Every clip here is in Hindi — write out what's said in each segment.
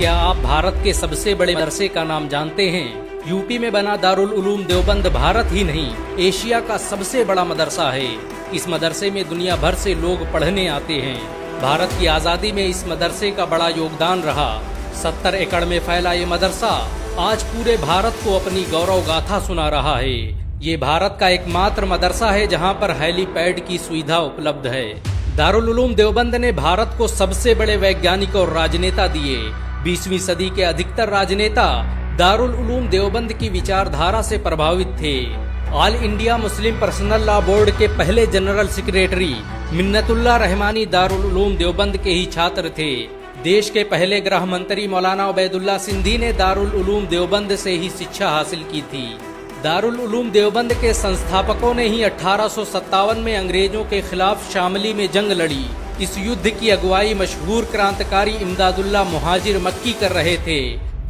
क्या आप भारत के सबसे बड़े मदरसे का नाम जानते हैं? यूपी में बना दारुल उलूम देवबंद भारत ही नहीं, एशिया का सबसे बड़ा मदरसा है। इस मदरसे में दुनिया भर से लोग पढ़ने आते हैं। भारत की आज़ादी में इस मदरसे का बड़ा योगदान रहा। 70 एकड़ में फैला ये मदरसा आज पूरे भारत को अपनी गौरव गाथा सुना रहा है। ये भारत का एकमात्र मदरसा है जहाँ पर हेलीपैड की सुविधा उपलब्ध है। दारुल उलूम देवबंद ने भारत को सबसे बड़े वैज्ञानिक और राजनेता दिए। 20वीं सदी के अधिकतर राजनेता दारुल उलूम देवबंद की विचारधारा से प्रभावित थे। All India Muslim personal law board के पहले जनरल सेक्रेटरी मिन्नतुल्लाह रहमानी दारुल उलूम देवबंद के ही छात्र थे। देश के पहले गृह मंत्री मौलाना उबैदुल्लाह सिंधी ने दारुल उलूम देवबंद से ही शिक्षा हासिल की थी। दारुल उलूम देवबंद के संस्थापकों ने ही 1857 में अंग्रेजों के खिलाफ शामली में जंग लड़ी। इस युद्ध की अगुवाई मशहूर क्रांतिकारी इमदादुल्लाह मुहाजिर मक्की कर रहे थे।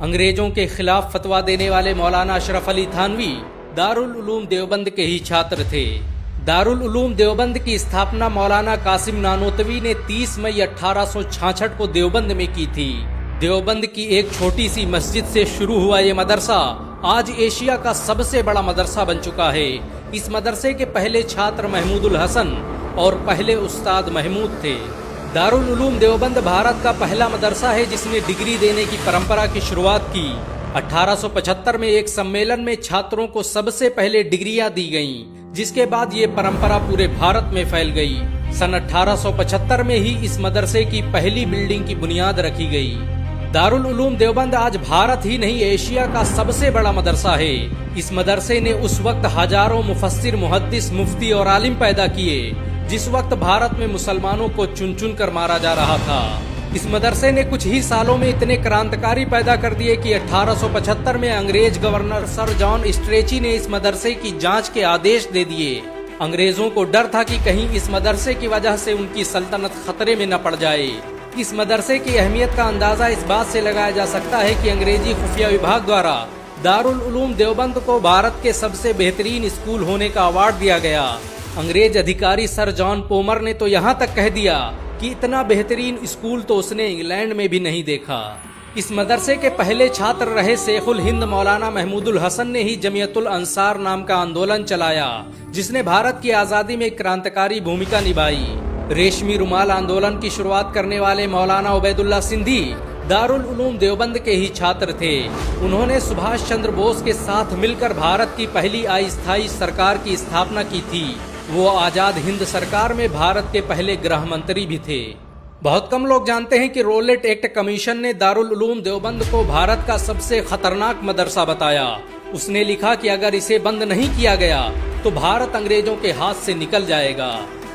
अंग्रेजों के खिलाफ फतवा देने वाले मौलाना अशरफ अली थानवी दारुल उलूम देवबंद के ही छात्र थे। दारुल उलूम देवबंद की स्थापना मौलाना कासिम नानोतवी ने 30 मई 1866 को देवबंद में की थी। देवबंद की एक छोटी सी मस्जिद से शुरू हुआ ये मदरसा आज एशिया का सबसे बड़ा मदरसा बन चुका है। इस मदरसे के पहले छात्र महमूदुल हसन और पहले उस्ताद महमूद थे। दारुल उलूम देवबंद भारत का पहला मदरसा है जिसने डिग्री देने की परंपरा की शुरुआत की। 1875 में एक सम्मेलन में छात्रों को सबसे पहले डिग्रियां दी गईं, जिसके बाद ये परंपरा पूरे भारत में फैल गई। सन 1875 में ही इस मदरसे की पहली बिल्डिंग की बुनियाद रखी गई। दारुल उलूम देवबंद आज भारत ही नहीं एशिया का सबसे बड़ा मदरसा है। इस मदरसे ने उस वक्त हजारों मुफस्सिर, मुहद्दिस, मुफ्ती और आलिम पैदा किए जिस वक्त भारत में मुसलमानों को चुन चुन कर मारा जा रहा था। इस मदरसे ने कुछ ही सालों में इतने क्रांतिकारी पैदा कर दिए कि 1875 में अंग्रेज गवर्नर सर जॉन स्ट्रेची ने इस मदरसे की जांच के आदेश दे दिए। अंग्रेजों को डर था कि कहीं इस मदरसे की वजह से उनकी सल्तनत खतरे में न पड़ जाए। इस मदरसे की अहमियत का अंदाजा इस बात से लगाया जा सकता है कि अंग्रेजी खुफिया विभाग द्वारा दारुल उलूम देवबंद को भारत के सबसे बेहतरीन स्कूल होने का अवार्ड दिया गया। अंग्रेज अधिकारी सर जॉन पोमर ने तो यहाँ तक कह दिया कि इतना बेहतरीन स्कूल तो उसने इंग्लैंड में भी नहीं देखा। इस मदरसे के पहले छात्र रहे शेखुल हिंद मौलाना महमूदुल हसन ने ही जमियतुल अंसार नाम का आंदोलन चलाया, जिसने भारत की आजादी में क्रांतिकारी भूमिका निभाई। रेशमी रुमाल आंदोलन की शुरुआत करने वाले मौलाना उबैदुल्लाह सिंधी दारुल उलूम देवबंद के ही छात्र थे। उन्होंने सुभाष चंद्र बोस के साथ मिलकर भारत की पहली अस्थायी सरकार की स्थापना की थी। वो आजाद हिंद सरकार में भारत के पहले गृह मंत्री भी थे। बहुत कम लोग जानते हैं कि रोलेट एक्ट कमीशन ने दारुल उलूम देवबंद को भारत का सबसे खतरनाक मदरसा बताया। उसने लिखा कि अगर इसे बंद नहीं किया गया तो भारत अंग्रेजों के हाथ से निकल जाएगा।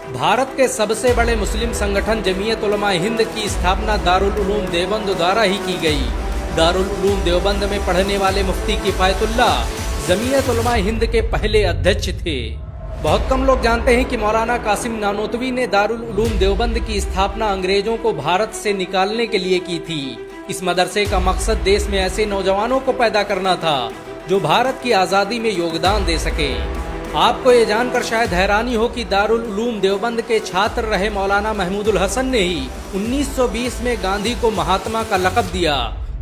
भारत के सबसे बड़े मुस्लिम संगठन जमीयत उलमा हिंद की स्थापना दारुल उलूम देवबंद द्वारा ही की गई। दारुल उलूम देवबंद में पढ़ने वाले मुफ्ती किफायतुल्लाह जमीयत उलमा हिंद के पहले अध्यक्ष थे। बहुत कम लोग जानते हैं कि मौलाना कासिम नानोतवी ने दारुल उलूम देवबंद की स्थापना अंग्रेजों को भारत से निकालने के लिए की थी। इस मदरसे का मकसद देश में ऐसे नौजवानों को पैदा करना था जो भारत की आज़ादी में योगदान दे सके। आपको ये जानकर शायद हैरानी हो कि दारुल उलूम देवबंद के छात्र रहे मौलाना महमूदुल हसन ने ही 1920 में गांधी को महात्मा का लक़ब दिया।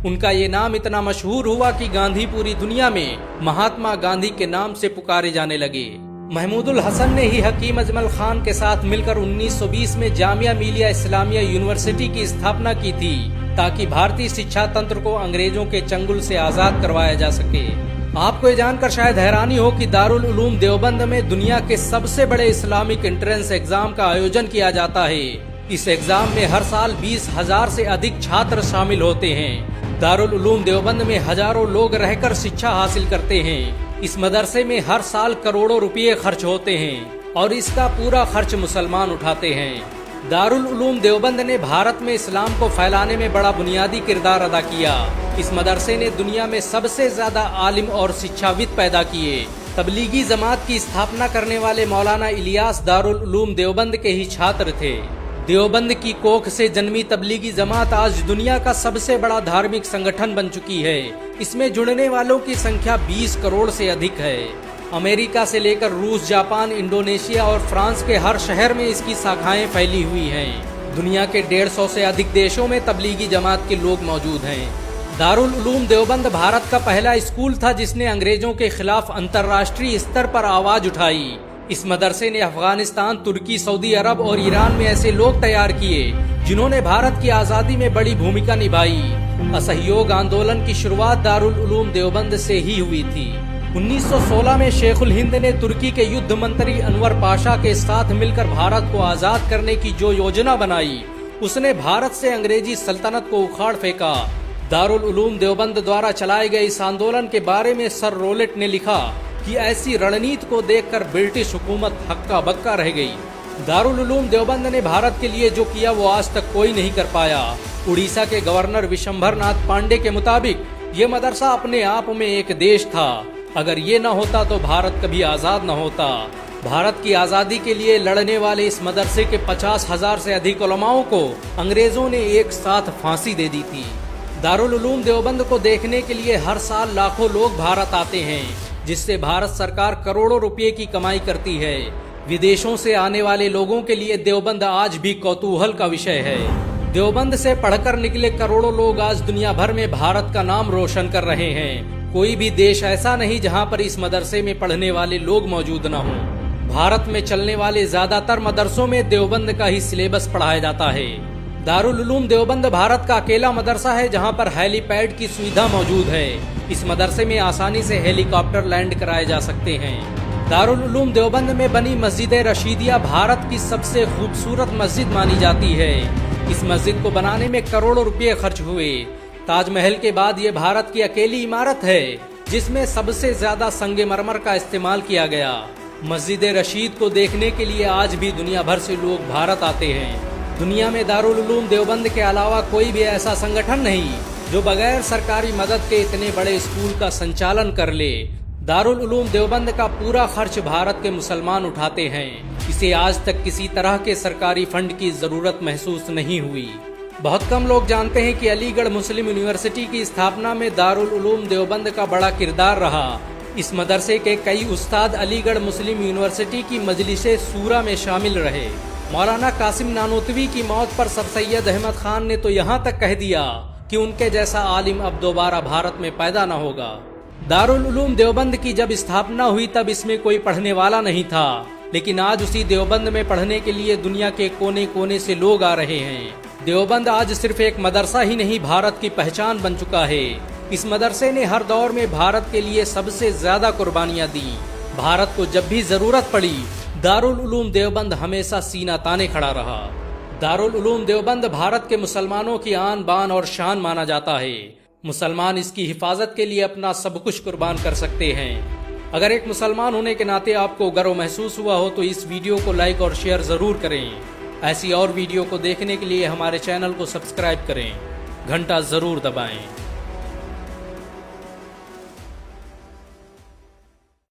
उनका ये नाम इतना मशहूर हुआ कि गांधी पूरी दुनिया में महात्मा गांधी के नाम से पुकारे जाने लगे। महमूदुल हसन ने ही हकीम अजमल खान के साथ मिलकर 1920 में जामिया मिलिया इस्लामिया यूनिवर्सिटी की स्थापना की थी, ताकि भारतीय शिक्षा तंत्र को अंग्रेजों के चंगुल से आजाद करवाया जा सके। आपको ये जानकर शायद हैरानी हो कि दारुल उलूम देवबंद में दुनिया के सबसे बड़े इस्लामिक एंट्रेंस एग्जाम का आयोजन किया जाता है। इस एग्जाम में हर साल 20,000 से अधिक छात्र शामिल होते हैं। दारुल उलूम देवबंद में हजारों लोग रहकर शिक्षा हासिल करते हैं। इस मदरसे में हर साल करोड़ों रुपये खर्च होते हैं और इसका पूरा खर्च मुसलमान उठाते हैं। दारुल उलूम देवबंद ने भारत में इस्लाम को फैलाने में बड़ा बुनियादी किरदार अदा किया। इस मदरसे ने दुनिया में सबसे ज्यादा आलिम और शिक्षाविद पैदा किए। तबलीगी जमात की स्थापना करने वाले मौलाना इलियास दारुल उलूम देवबंद के ही छात्र थे। देवबंद की कोख से जन्मी तबलीगी जमात आज दुनिया का सबसे बड़ा धार्मिक संगठन बन चुकी है। इसमें जुड़ने वालों की संख्या 20 करोड़ से अधिक है। अमेरिका से लेकर रूस, जापान, इंडोनेशिया और फ्रांस के हर शहर में इसकी शाखाएं फैली हुई हैं। दुनिया के 150 से अधिक देशों में तबलीगी जमात के लोग मौजूद हैं। दारुल उलूम देवबंद भारत का पहला स्कूल था जिसने अंग्रेजों के खिलाफ अंतर्राष्ट्रीय स्तर पर आवाज उठाई। इस मदरसे ने अफगानिस्तान, तुर्की, सऊदी अरब और ईरान में ऐसे लोग तैयार किए जिन्होंने भारत की आजादी में बड़ी भूमिका निभाई। असहयोग आंदोलन की शुरुआत दारुल उलूम देवबंद से ही हुई थी। 1916 में शेखुल हिंद ने तुर्की के युद्ध मंत्री अनवर पाशा के साथ मिलकर भारत को आजाद करने की जो योजना बनाई, उसने भारत से अंग्रेजी सल्तनत को उखाड़ फेंका। दारुल उलूम देवबंद द्वारा चलाए गए इस आंदोलन के बारे में सर रोलेट ने लिखा कि ऐसी रणनीति को देखकर ब्रिटिश हुकूमत हक्का बक्का रह गई। दारुल उलूम देवबंद ने भारत के लिए जो किया वो आज तक कोई नहीं कर पाया। उड़ीसा के गवर्नर विशंभर नाथ पांडे के मुताबिक ये मदरसा अपने आप में एक देश था। अगर ये न होता तो भारत कभी आजाद न होता। भारत की आजादी के लिए लड़ने वाले इस मदरसे के 50,000 से अधिक उलमाओं को अंग्रेजों ने एक साथ फांसी दे दी थी। दारुल उलूम देवबंद को देखने के लिए हर साल लाखों लोग भारत आते हैं, जिससे भारत सरकार करोड़ों रुपए की कमाई करती है। विदेशों से आने वाले लोगों के लिए देवबंद आज भी कौतूहल का विषय है। देवबंद से पढ़कर निकले करोड़ों लोग आज दुनिया भर में भारत का नाम रोशन कर रहे हैं। कोई भी देश ऐसा नहीं जहां पर इस मदरसे में पढ़ने वाले लोग मौजूद न हों। भारत में चलने वाले ज्यादातर मदरसों में देवबंद का ही सिलेबस पढ़ाया जाता है। दारुल उलूम देवबंद भारत का अकेला मदरसा है जहां पर हेलीपैड की सुविधा मौजूद है। इस मदरसे में आसानी से हेलीकॉप्टर लैंड कराए जा सकते हैं। दारुल उलूम देवबंद में बनी मस्जिद रशीदिया भारत की सबसे खूबसूरत मस्जिद मानी जाती है। इस मस्जिद को बनाने में करोड़ों रुपए खर्च हुए। ताजमहल के बाद ये भारत की अकेली इमारत है जिसमें सबसे ज्यादा संगमरमर का इस्तेमाल किया गया। मस्जिद रशीद को देखने के लिए आज भी दुनिया भर से लोग भारत आते हैं। दुनिया में दारुल उलूम देवबंद के अलावा कोई भी ऐसा संगठन नहीं जो बगैर सरकारी मदद के इतने बड़े स्कूल का संचालन कर ले। दारुल उलूम देवबंद का पूरा खर्च भारत के मुसलमान उठाते हैं। इसे आज तक किसी तरह के सरकारी फंड की जरूरत महसूस नहीं हुई। बहुत कम लोग जानते हैं कि अलीगढ़ मुस्लिम यूनिवर्सिटी की स्थापना में दारुल उलूम देवबंद का बड़ा किरदार रहा। इस मदरसे के कई उस्ताद अलीगढ़ मुस्लिम यूनिवर्सिटी की मजलिसे सूरा में शामिल रहे। मौलाना कासिम नानोतवी की मौत पर सर सैयद अहमद खान ने तो यहाँ तक कह दिया कि उनके जैसा आलिम अब दोबारा भारत में पैदा न होगा। दारुल उलूम देवबंद की जब स्थापना हुई तब इसमें कोई पढ़ने वाला नहीं था, लेकिन आज उसी देवबंद में पढ़ने के लिए दुनिया के कोने कोने से लोग आ रहे हैं। देवबंद आज सिर्फ एक मदरसा ही नहीं, भारत की पहचान बन चुका है। इस मदरसे ने हर दौर में भारत के लिए सबसे ज्यादा कुर्बानियां दी। भारत को जब भी जरूरत पड़ी दारुल उलूम देवबंद हमेशा सीना ताने खड़ा रहा। दारुल उलूम देवबंद भारत के मुसलमानों की आन बान और शान माना जाता है। मुसलमान इसकी हिफाजत के लिए अपना सब कुछ कुर्बान कर सकते हैं। अगर एक मुसलमान होने के नाते आपको गर्व महसूस हुआ हो तो इस वीडियो को लाइक और शेयर जरूर करें। ऐसी और वीडियो को देखने के लिए हमारे चैनल को सब्सक्राइब करें, घंटा जरूर दबाएं।